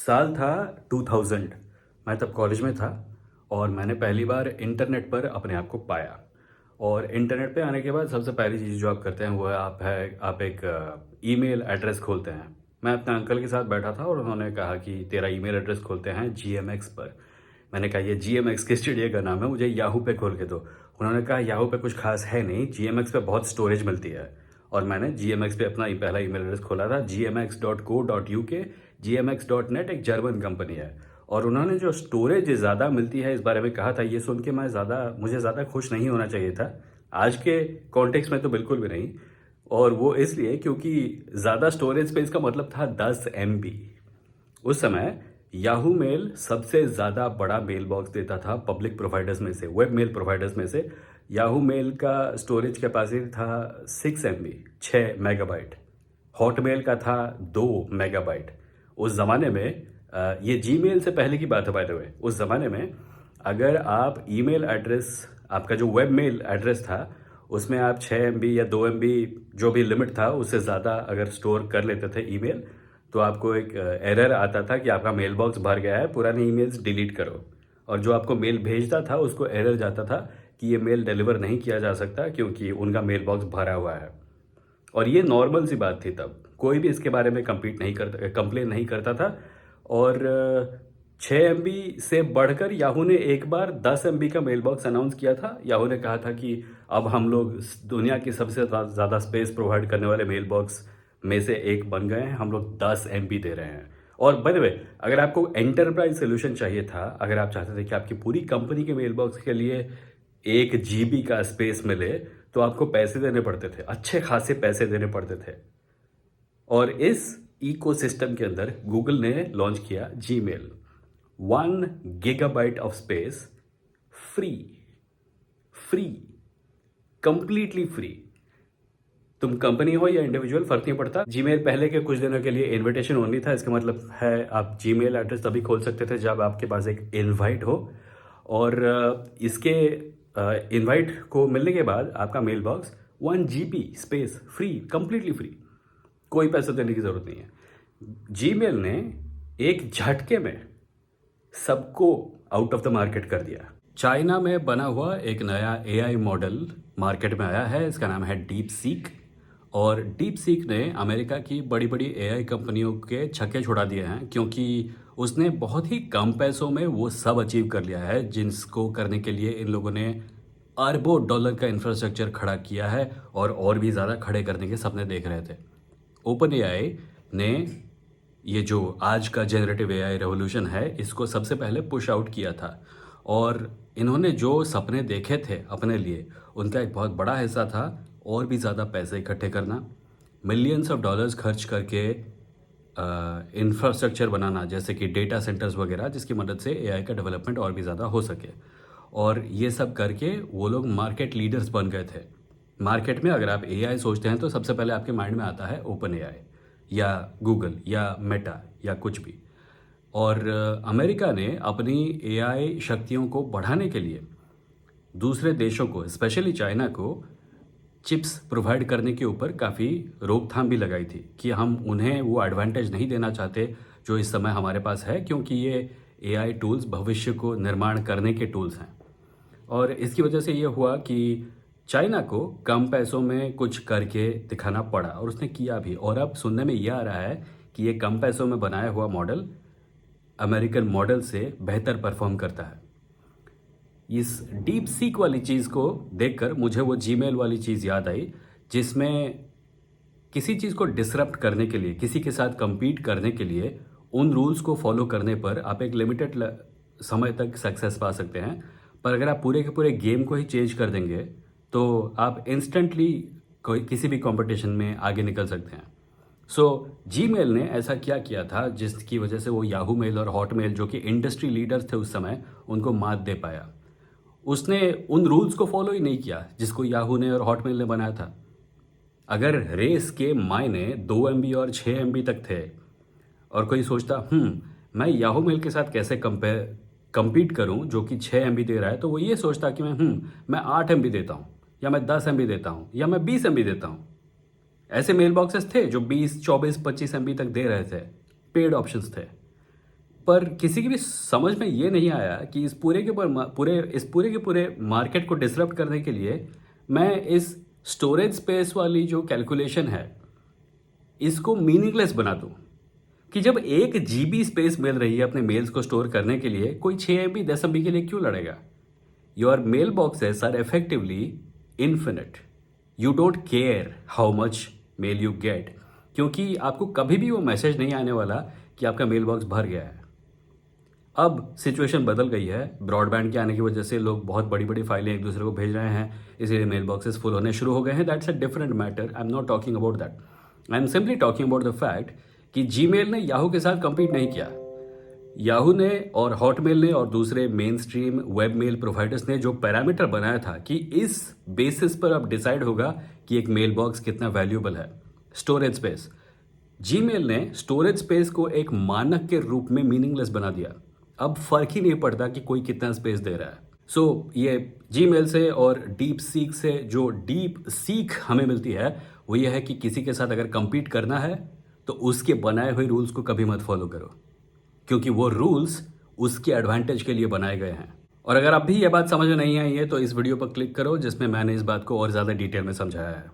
साल था 2000। मैं तब कॉलेज में था और मैंने पहली बार इंटरनेट पर अपने आप को पाया। और इंटरनेट पे आने के बाद सबसे पहली चीज़ जो आप करते हैं वो है आप एक ईमेल एड्रेस खोलते हैं। मैं अपने अंकल के साथ बैठा था और उन्होंने कहा कि तेरा ईमेल एड्रेस खोलते हैं जीएमएक्स पर। मैंने कहा ये जीएमएक्स किस चिड़िया का नाम है, मुझे याहू पे खोल के दो। उन्होंने कहा याहू पे कुछ खास है नहीं, जीएमएक्स पे बहुत स्टोरेज मिलती है। और मैंने जीएमएक्स पे अपना पहला ईमेल एड्रेस खोला था gmx.co.uk। gmx.net एक जर्मन कंपनी है और उन्होंने जो स्टोरेज ज़्यादा मिलती है इस बारे में कहा था। ये सुन के मुझे ज़्यादा खुश नहीं होना चाहिए था, आज के कॉन्टेक्स्ट में तो बिल्कुल भी नहीं। और वो इसलिए क्योंकि ज़्यादा स्टोरेज स्पेस का मतलब था 10 MB। उस समय याहू मेल सबसे ज़्यादा बड़ा मेल बॉक्स देता था पब्लिक प्रोवाइडर्स में से, वेब मेल प्रोवाइडर्स में से। याहू मेल का स्टोरेज कैपेसिटी था 6 MB, 6 MB। हॉटमेल का था 2 MB। उस ज़माने में ये जीमेल से पहले की बात है बाय द वे। उस ज़माने में अगर आप ईमेल एड्रेस, आपका जो वेब मेल एड्रेस था उसमें आप 6 MB या 2 MB जो भी लिमिट था उससे ज़्यादा अगर स्टोर कर लेते थे ईमेल, तो आपको एक एरर आता था कि आपका मेल बॉक्स भर गया है, पुराने ईमेल्स डिलीट करो। और जो आपको मेल भेजता था उसको एरर जाता था कि ये मेल डिलीवर नहीं किया जा सकता क्योंकि उनका मेल बॉक्स भरा हुआ है। और ये नॉर्मल सी बात थी तब, कोई भी इसके बारे में कंप्लेन नहीं करता था। और 6 MB से बढ़कर याहू ने एक बार 10 MB का मेल बॉक्स अनाउंस किया था। याहू ने कहा था कि अब हम लोग दुनिया की सबसे ज़्यादा स्पेस प्रोवाइड करने वाले मेल बॉक्स में से एक बन गए हैं, हम लोग 10 MB दे रहे हैं। और बाय द वे, अगर आपको एंटरप्राइज सोल्यूशन चाहिए था, अगर आप चाहते थे कि आपकी पूरी कंपनी के मेल बॉक्स के लिए 1 GB का स्पेस मिले, तो आपको पैसे देने पड़ते थे, अच्छे खासे पैसे देने पड़ते थे। और इस इकोसिस्टम के अंदर गूगल ने लॉन्च किया Gmail. 1 GB of space, free, free, completely free. तुम कंपनी हो या इंडिविजुअल फर्क नहीं पड़ता। जीमेल पहले के कुछ दिनों के लिए इनविटेशन ओनली था। इसका मतलब है आप जीमेल एड्रेस तभी खोल सकते थे जब आपके पास एक इनवाइट हो। और इसके इनवाइट को मिलने के बाद आपका mail box 1 GB space, free, completely free, कोई पैसा देने की जरूरत नहीं है। जीमेल ने एक झटके में सबको आउट ऑफ द मार्केट कर दिया। चाइना में बना हुआ एक नया एआई मॉडल मार्केट में आया है, इसका नाम है डीप सीक। और डीप सीक ने अमेरिका की बड़ी बड़ी एआई कंपनियों के छक्के छुड़ा दिए हैं क्योंकि उसने बहुत ही कम पैसों में वो सब अचीव कर लिया है जिसको करने के लिए इन लोगों ने अरबों डॉलर का इंफ्रास्ट्रक्चर खड़ा किया है और भी ज़्यादा खड़े करने के सपने देख रहे थे। ओपन एआई ने ये जो आज का जनरेटिव एआई रेवोल्यूशन है इसको सबसे पहले पुश आउट किया था। और इन्होंने जो सपने देखे थे अपने लिए, उनका एक बहुत बड़ा हिस्सा था और भी ज़्यादा पैसे इकट्ठे करना, मिलियंस ऑफ डॉलर्स खर्च करके इंफ्रास्ट्रक्चर बनाना, जैसे कि डेटा सेंटर्स वगैरह, जिसकी मदद से एआई का डेवलपमेंट और भी ज़्यादा हो सके। और ये सब करके वो लोग मार्केट लीडर्स बन गए थे। मार्केट में अगर आप एआई सोचते हैं तो सबसे पहले आपके माइंड में आता है ओपन एआई या गूगल या मेटा या कुछ भी। और अमेरिका ने अपनी एआई शक्तियों को बढ़ाने के लिए दूसरे देशों को, स्पेशली चाइना को, चिप्स प्रोवाइड करने के ऊपर काफ़ी रोकथाम भी लगाई थी कि हम उन्हें वो एडवांटेज नहीं देना चाहते जो इस समय हमारे पास है, क्योंकि ये एआई टूल्स भविष्य को निर्माण करने के टूल्स हैं। और इसकी वजह से ये हुआ कि चाइना को कम पैसों में कुछ करके दिखाना पड़ा और उसने किया भी। और अब सुनने में ये आ रहा है कि ये कम पैसों में बनाया हुआ मॉडल अमेरिकन मॉडल से बेहतर परफॉर्म करता है। इस डीप सीक वाली चीज़ को देखकर मुझे वो जीमेल वाली चीज़ याद आई, जिसमें किसी चीज़ को डिसरप्ट करने के लिए, किसी के साथ compete करने के लिए, उन रूल्स को फॉलो करने पर आप एक लिमिटेड समय तक सक्सेस पा सकते हैं। पर अगर आप पूरे के पूरे गेम को ही चेंज कर देंगे तो आप इंस्टेंटली कोई किसी भी कंपटीशन में आगे निकल सकते हैं। सो जीमेल ने ऐसा क्या किया था जिसकी वजह से वो याहू मेल और हॉटमेल, जो कि इंडस्ट्री लीडर्स थे उस समय, उनको मात दे पाया। उसने उन रूल्स को फॉलो ही नहीं किया जिसको याहू ने और हॉटमेल ने बनाया था। अगर रेस के मायने 2 MB और 6 MB तक थे और कोई सोचता मैं याहू मेल के साथ कैसे compete करूं जो कि 6 MB दे रहा है, तो वो ये सोचता कि मैं 8 MB देता हूं या मैं 10 MB देता हूं या मैं 20 MB देता हूं। ऐसे मेल बॉक्सेस थे जो 20, 24, 25 MB तक दे रहे थे, पेड ऑप्शंस थे। पर किसी की भी समझ में ये नहीं आया कि इस पूरे के पूरे मार्केट को डिसरप्ट करने के लिए मैं इस स्टोरेज स्पेस वाली जो कैलकुलेशन है इसको मीनिंगलेस बना दूं कि जब 1 GB स्पेस मिल रही है अपने मेल्स को स्टोर करने के लिए, कोई 6 MB 10 MB के लिए क्यों लड़ेगा? Your mail boxes are effectively infinite. You don't care how much mail you get, क्योंकि आपको कभी भी वो मैसेज नहीं आने वाला कि आपका मेल बॉक्स भर गया है. अब सिचुएशन बदल गई है. ब्रॉडबैंड के आने की वजह से लोग बहुत बड़ी बड़ी फाइलें एक दूसरे को भेज रहे हैं, इसीलिए मेल बॉक्सेस फुल होने शुरू हो गए हैं. That's a different matter. I am not talking about that. I am simply talking about the fact कि जीमेल ने याहू के साथ कंपीट नहीं किया. याहू ने और हॉटमेल ने और दूसरे mainstream web mail providers ने जो पैरामीटर बनाया था कि इस बेसिस पर अब डिसाइड होगा कि एक मेल बॉक्स कितना वैल्यूएबल है, स्टोरेज स्पेस. जीमेल ने स्टोरेज स्पेस को एक मानक के रूप में मीनिंगलेस बना दिया. अब फर्क ही नहीं पड़ता कि कोई कितना स्पेस दे रहा है. सो ये जीमेल से और डीप सीक से जो डीप सीख हमें मिलती है वो ये है कि किसी के साथ अगर कंपीट करना है तो उसके बनाए हुए रूल्स को कभी मत फॉलो करो, क्योंकि वो रूल्स उसके एडवांटेज के लिए बनाए गए हैं. और अगर अब भी ये बात समझ में नहीं आई है तो इस वीडियो पर क्लिक करो जिसमें मैंने इस बात को और ज़्यादा डिटेल में समझाया है.